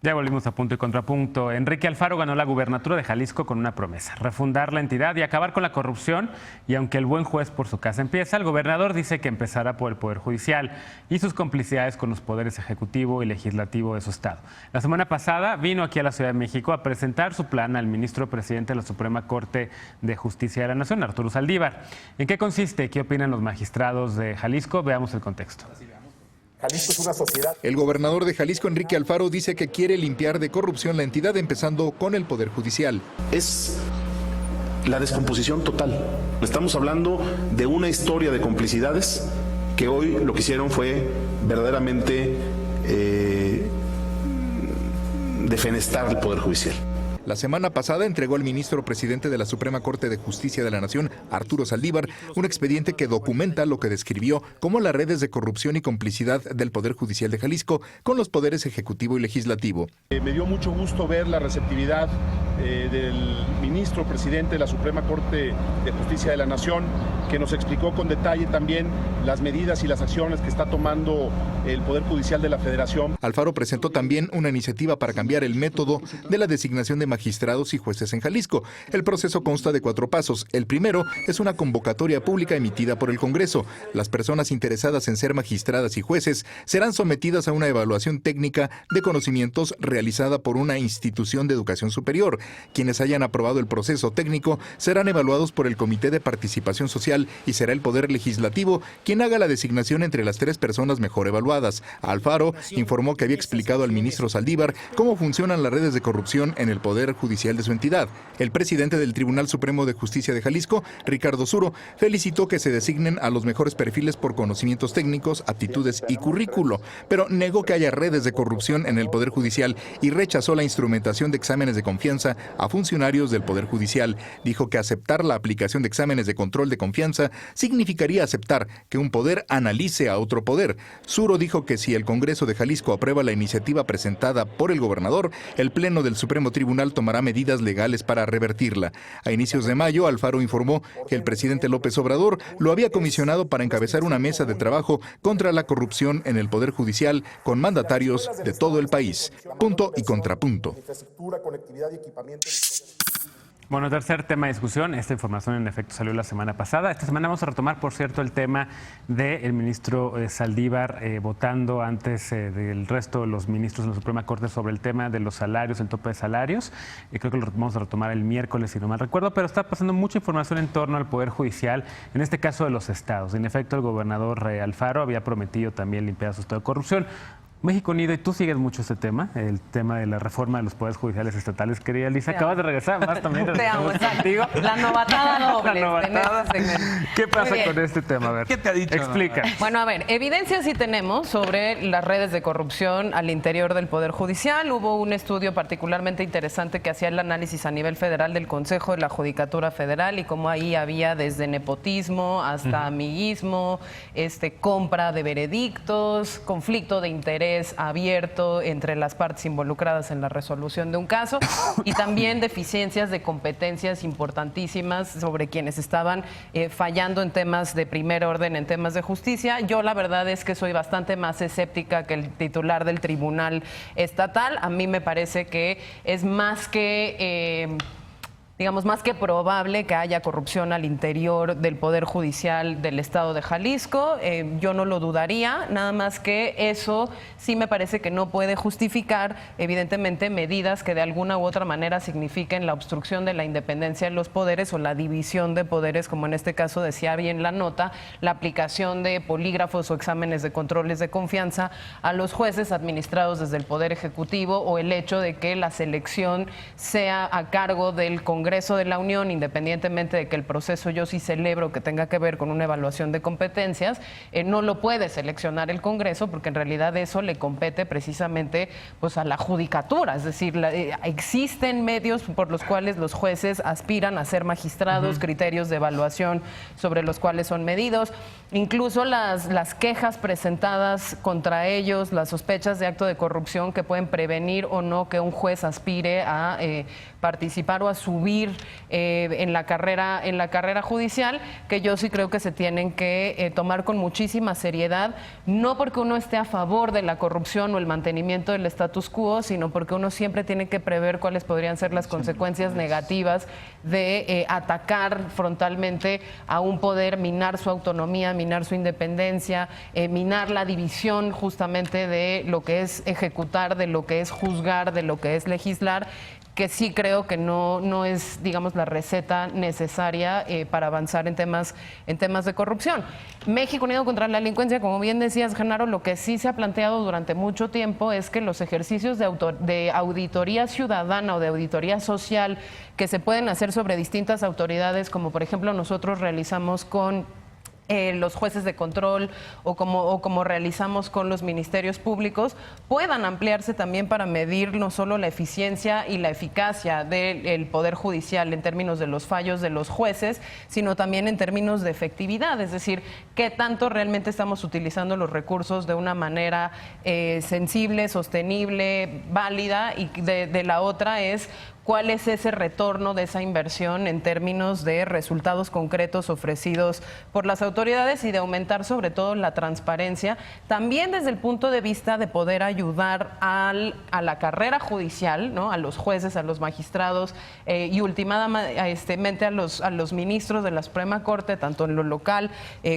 Ya volvimos a Punto y Contrapunto. Enrique Alfaro ganó la gubernatura de Jalisco con una promesa: refundar la entidad y acabar con la corrupción. Y aunque el buen juez por su casa empieza, el gobernador dice que empezará por el Poder Judicial y sus complicidades con los poderes ejecutivo y legislativo de su estado. La semana pasada vino aquí a la Ciudad de México a presentar su plan al ministro presidente de la Suprema Corte de Justicia de la Nación, Arturo Saldívar. ¿En qué consiste? ¿Qué opinan los magistrados de Jalisco? Veamos el contexto. Jalisco es una sociedad. El gobernador de Jalisco, Enrique Alfaro, dice que quiere limpiar de corrupción la entidad, empezando con el Poder Judicial. Es la descomposición total. Estamos hablando de una historia de complicidades que hoy lo que hicieron fue verdaderamente defenestrar el Poder Judicial. La semana pasada entregó al ministro presidente de la Suprema Corte de Justicia de la Nación, Arturo Saldívar, un expediente que documenta lo que describió como las redes de corrupción y complicidad del Poder Judicial de Jalisco con los poderes ejecutivo y legislativo. Me dio mucho gusto ver la receptividad del ministro presidente de la Suprema Corte de Justicia de la Nación, que nos explicó con detalle también las medidas y las acciones que está tomando el Poder Judicial de la Federación. Alfaro presentó también una iniciativa para cambiar el método de la designación de magistrados y jueces en Jalisco. El proceso consta de 4 pasos. El primero es una convocatoria pública emitida por el Congreso. Las personas interesadas en ser magistradas y jueces serán sometidas a una evaluación técnica de conocimientos realizada por una institución de educación superior. Quienes hayan aprobado el proceso técnico serán evaluados por el Comité de Participación Social y será el Poder Legislativo quien haga la designación entre las 3 personas mejor evaluadas. Alfaro informó que había explicado al ministro Saldívar cómo funcionan las redes de corrupción en el Poder Judicial de su entidad. El presidente del Tribunal Supremo de Justicia de Jalisco, Ricardo Suro, felicitó que se designen a los mejores perfiles por conocimientos técnicos, aptitudes y currículo, pero negó que haya redes de corrupción en el Poder Judicial y rechazó la instrumentación de exámenes de confianza a funcionarios del Poder Judicial. Dijo que aceptar la aplicación de exámenes de control de confianza significaría aceptar que un poder analice a otro poder. Suro dijo que si el Congreso de Jalisco aprueba la iniciativa presentada por el gobernador, el Pleno del Supremo Tribunal tomará medidas legales para revertirla. A inicios de mayo, Alfaro informó que el presidente López Obrador lo había comisionado para encabezar una mesa de trabajo contra la corrupción en el Poder Judicial con mandatarios de todo el país. Punto y contrapunto. Bueno, tercer tema de discusión. Esta información en efecto salió la semana pasada. Esta semana vamos a retomar, por cierto, el tema del ministro Saldívar votando antes del resto de los ministros en la Suprema Corte sobre el tema de los salarios, el tope de salarios. Creo que lo vamos a retomar el miércoles, si no mal recuerdo, pero está pasando mucha información en torno al Poder Judicial, en este caso de los estados. En efecto, el gobernador Alfaro había prometido también limpiar su estado de corrupción. México Unido, y tú sigues mucho este tema, el tema de la reforma de los poderes judiciales estatales. Querida Lisa, acabas de regresar, más también regresamos contigo. La novatada doble. La novatada. ¿Qué pasa con este tema? A ver, ¿qué te ha dicho? Explica. Bueno, a ver, evidencia sí tenemos sobre las redes de corrupción al interior del Poder Judicial. Hubo un estudio particularmente interesante que hacía el análisis a nivel federal del Consejo de la Judicatura Federal y cómo ahí había desde nepotismo hasta amiguismo, compra de veredictos, conflicto de interés abierto entre las partes involucradas en la resolución de un caso y también deficiencias de competencias importantísimas sobre quienes estaban fallando en temas de primer orden, en temas de justicia. Yo la verdad es que soy bastante más escéptica que el titular del Tribunal Estatal. A mí me parece que es más que más que probable que haya corrupción al interior del Poder Judicial del Estado de Jalisco. Yo no lo dudaría, nada más que eso sí me parece que no puede justificar, evidentemente, medidas que de alguna u otra manera signifiquen la obstrucción de la independencia de los poderes o la división de poderes, como en este caso decía bien la nota, la aplicación de polígrafos o exámenes de controles de confianza a los jueces administrados desde el Poder Ejecutivo o el hecho de que la selección sea a cargo del Congreso de la Unión, independientemente de que el proceso yo sí celebro que tenga que ver con una evaluación de competencias, no lo puede seleccionar el Congreso porque en realidad eso le compete precisamente pues a la judicatura, es decir, existen medios por los cuales los jueces aspiran a ser magistrados, criterios de evaluación sobre los cuales son medidos, incluso las quejas presentadas contra ellos, las sospechas de acto de corrupción que pueden prevenir o no que un juez aspire a participar o a subir seguir en la carrera judicial, que yo sí creo que se tienen que tomar con muchísima seriedad, no porque uno esté a favor de la corrupción o el mantenimiento del status quo, sino porque uno siempre tiene que prever cuáles podrían ser las consecuencias negativas de atacar frontalmente a un poder, minar su autonomía, minar su independencia, minar la división justamente de lo que es ejecutar, de lo que es juzgar, de lo que es legislar, que sí creo que no es, digamos, la receta necesaria para avanzar en temas de corrupción. México Unido contra la Delincuencia, como bien decías, Genaro, lo que sí se ha planteado durante mucho tiempo es que los ejercicios de auditoría ciudadana o de auditoría social que se pueden hacer sobre distintas autoridades, como por ejemplo nosotros realizamos con los jueces de control o como realizamos con los ministerios públicos, puedan ampliarse también para medir no solo la eficiencia y la eficacia del Poder Judicial en términos de los fallos de los jueces, sino también en términos de efectividad, es decir, qué tanto realmente estamos utilizando los recursos de una manera sensible, sostenible, válida, y de la otra es cuál es ese retorno de esa inversión en términos de resultados concretos ofrecidos por las autoridades y de aumentar sobre todo la transparencia, también desde el punto de vista de poder ayudar a la carrera judicial, ¿no? A los jueces, a los magistrados y últimamente a los ministros de la Suprema Corte, tanto en lo local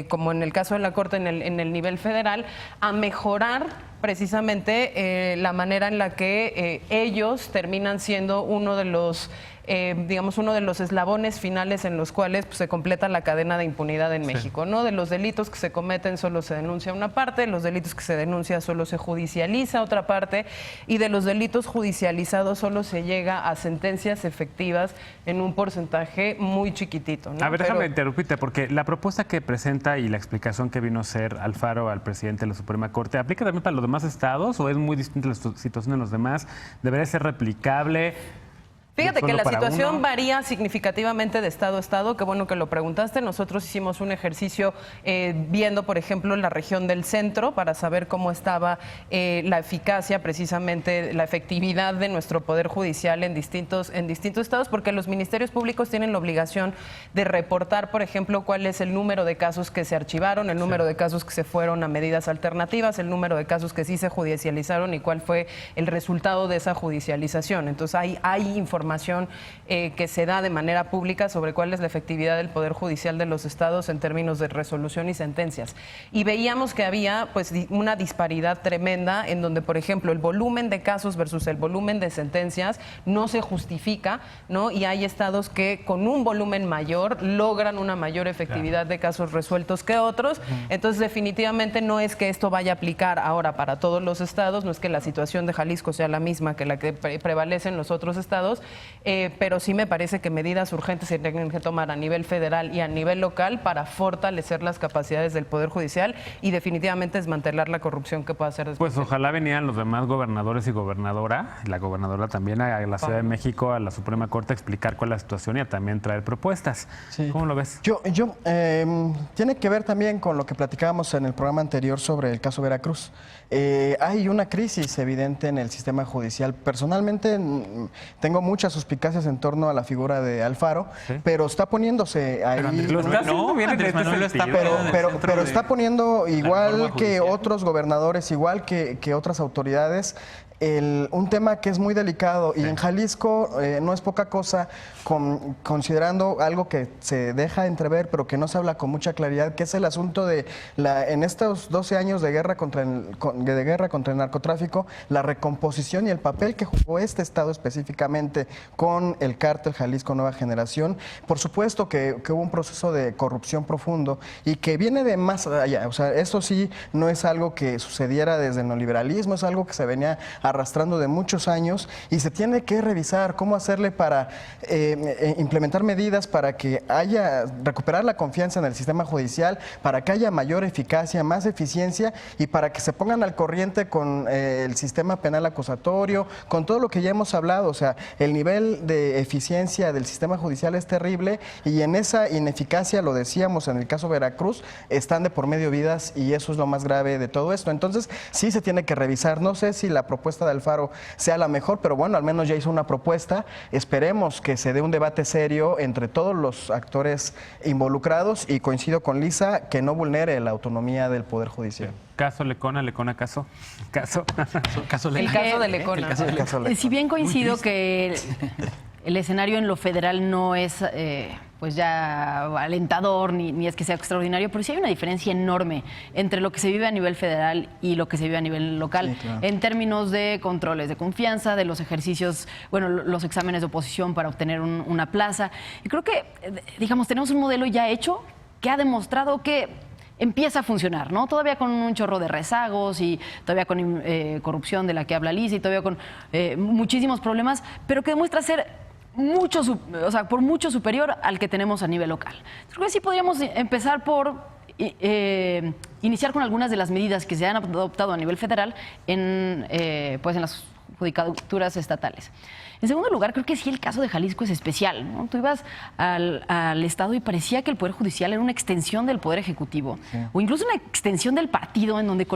como en el caso de la Corte en el nivel federal, a mejorar precisamente la manera en la que ellos terminan siendo uno de los eslabones finales en los cuales pues, se completa la cadena de impunidad en México, ¿no? De los delitos que se cometen solo se denuncia una parte, de los delitos que se denuncia solo se judicializa otra parte, y de los delitos judicializados solo se llega a sentencias efectivas en un porcentaje muy chiquitito, ¿no? A ver, déjame interrumpirte, porque la propuesta que presenta y la explicación que vino a hacer Alfaro al presidente de la Suprema Corte, ¿aplica también para los demás estados o es muy distinta la situación en los demás? ¿Debería ser replicable? Fíjate que la situación varía significativamente de estado a estado, qué bueno que lo preguntaste. Nosotros hicimos un ejercicio viendo, por ejemplo, la región del centro para saber cómo estaba la eficacia, precisamente la efectividad de nuestro Poder Judicial en distintos estados, porque los ministerios públicos tienen la obligación de reportar, por ejemplo, cuál es el número de casos que se archivaron, el número de casos que se fueron a medidas alternativas, el número de casos que sí se judicializaron y cuál fue el resultado de esa judicialización. Entonces hay información que se da de manera pública sobre cuál es la efectividad del Poder Judicial de los estados en términos de resolución y sentencias. Y veíamos que había pues una disparidad tremenda en donde, por ejemplo, el volumen de casos versus el volumen de sentencias no se justifica, ¿no? Y hay estados que con un volumen mayor logran una mayor efectividad de casos resueltos que otros. Entonces, definitivamente no es que esto vaya a aplicar ahora para todos los estados, no es que la situación de Jalisco sea la misma que la que prevalece en los otros estados, pero sí me parece que medidas urgentes se tienen que tomar a nivel federal y a nivel local para fortalecer las capacidades del Poder Judicial y definitivamente desmantelar la corrupción que pueda hacer después. Pues ojalá venían los demás gobernadores y gobernadora, la gobernadora también a la Ciudad de México, a la Suprema Corte, a explicar cuál es la situación y a también traer propuestas. Sí. ¿Cómo lo ves? Tiene que ver también con lo que platicábamos en el programa anterior sobre el caso Veracruz. Hay una crisis evidente en el sistema judicial. Personalmente tengo muchas suspicacias en torno a la figura de Alfaro, pero está poniéndose ahí. Pero está poniendo, igual que otros gobernadores, igual que otras autoridades, un tema que es muy delicado y en Jalisco no es poca cosa, considerando algo que se deja entrever pero que no se habla con mucha claridad, que es el asunto de en estos 12 años de guerra contra el narcotráfico, la recomposición y el papel que jugó este estado específicamente con el cártel Jalisco Nueva Generación. Por supuesto que hubo un proceso de corrupción profundo y que viene de más allá. O sea, esto sí no es algo que sucediera desde el neoliberalismo, es algo que se venía arrastrando de muchos años y se tiene que revisar cómo hacerle para implementar medidas para que recuperar la confianza en el sistema judicial, para que haya mayor eficacia, más eficiencia y para que se pongan al corriente con el sistema penal acusatorio, con todo lo que ya hemos hablado. O sea, el nivel de eficiencia del sistema judicial es terrible y en esa ineficacia, lo decíamos en el caso Veracruz, están de por medio vidas y eso es lo más grave de todo esto. Entonces, sí se tiene que revisar. No sé si la propuesta propuesta de Alfaro sea la mejor, pero bueno, al menos ya hizo una propuesta. Esperemos que se dé un debate serio entre todos los actores involucrados y coincido con Lisa que no vulnere la autonomía del Poder Judicial. Caso Lecona, Lecona caso. Caso. El caso de Lecona. El caso Lecona. Si bien coincido que el escenario en lo federal no es pues ya alentador ni es que sea extraordinario, pero sí hay una diferencia enorme entre lo que se vive a nivel federal y lo que se vive a nivel local, Sí, claro. en términos de controles de confianza, de los ejercicios, bueno, los exámenes de oposición para obtener una plaza. Y creo que, digamos, tenemos un modelo ya hecho que ha demostrado que empieza a funcionar, ¿no? Todavía con un chorro de rezagos y todavía con corrupción de la que habla Lisa y todavía con muchísimos problemas, pero que demuestra ser por mucho superior al que tenemos a nivel local. Creo que sí podríamos empezar por iniciar con algunas de las medidas que se han adoptado a nivel federal en las judicaturas estatales. En segundo lugar, creo que sí el caso de Jalisco es especial, ¿no? Tú ibas al Estado y parecía que el Poder Judicial era una extensión del Poder Ejecutivo, o incluso una extensión del partido en donde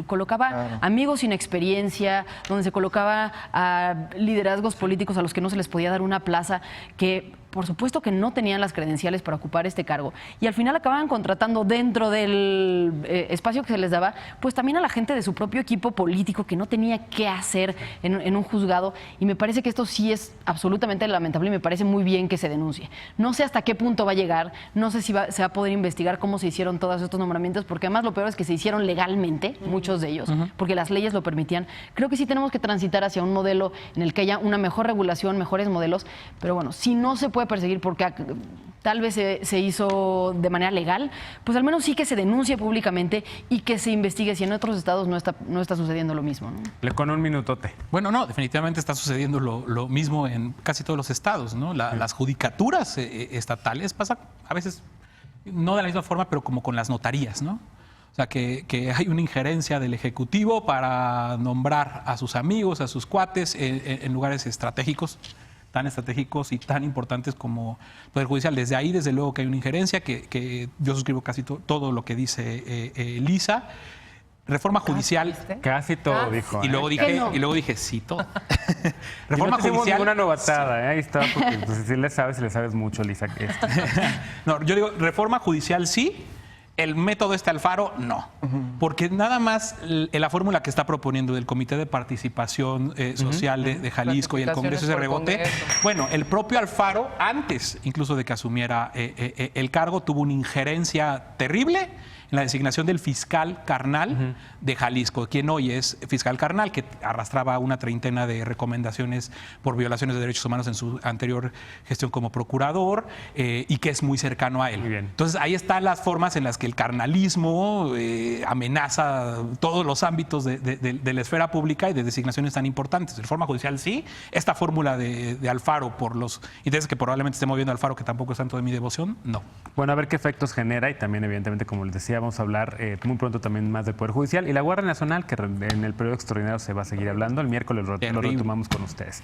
colocaba amigos sin experiencia, donde se colocaba a liderazgos políticos a los que no se les podía dar una plaza, que por supuesto que no tenían las credenciales para ocupar este cargo. Y al final acababan contratando dentro del espacio que se les daba, pues también a la gente de su propio equipo político que no tenía qué hacer en un juzgado. Y me parece que esto sí es absolutamente lamentable y me parece muy bien que se denuncie. No sé hasta qué punto va a llegar, no sé si se va a poder investigar cómo se hicieron todos estos nombramientos, porque además lo peor es que se hicieron legalmente, muchos de ellos, porque las leyes lo permitían. Creo que sí tenemos que transitar hacia un modelo en el que haya una mejor regulación, mejores modelos, pero bueno, si no se puede perseguir porque tal vez se hizo de manera legal, pues al menos sí que se denuncie públicamente y que se investigue si en otros estados no está sucediendo lo mismo, ¿no? Lecona, un minutote. Bueno, no, definitivamente está sucediendo lo mismo en casi todos los estados, ¿no? Las judicaturas estatales pasa a veces, no de la misma forma, pero como con las notarías, ¿no? O sea, que hay una injerencia del Ejecutivo para nombrar a sus amigos, a sus cuates en lugares estratégicos, tan estratégicos y tan importantes como el Poder Judicial. Desde ahí, desde luego que hay una injerencia, que yo suscribo casi todo lo que dice Lisa. Reforma judicial. Casi todo, dijo. Y luego dije, sí, todo. Reforma Reforma judicial. Una judicial. novatada, ahí está, porque pues, si le sabes mucho, Lisa. No, yo digo, reforma judicial sí. El método Alfaro, no. Porque nada más la fórmula que está proponiendo del Comité de Participación Social de Jalisco y el Congreso de rebote, bueno, el propio Alfaro, antes incluso de que asumiera el cargo, tuvo una injerencia terrible en la designación del fiscal carnal de Jalisco, quien hoy es fiscal carnal, que arrastraba una treintena de recomendaciones por violaciones de derechos humanos en su anterior gestión como procurador y que es muy cercano a él. Muy bien. Entonces, ahí están las formas en las que el carnalismo amenaza todos los ámbitos de la esfera pública y de designaciones tan importantes. Reforma judicial, sí. Esta fórmula de Alfaro por los intereses que probablemente esté moviendo Alfaro, que tampoco es tanto de mi devoción, no. Bueno, a ver qué efectos genera y también, evidentemente, como les decía, vamos a hablar muy pronto también más del Poder Judicial y la Guardia Nacional, que en el periodo extraordinario se va a seguir hablando. El miércoles lo retomamos con ustedes.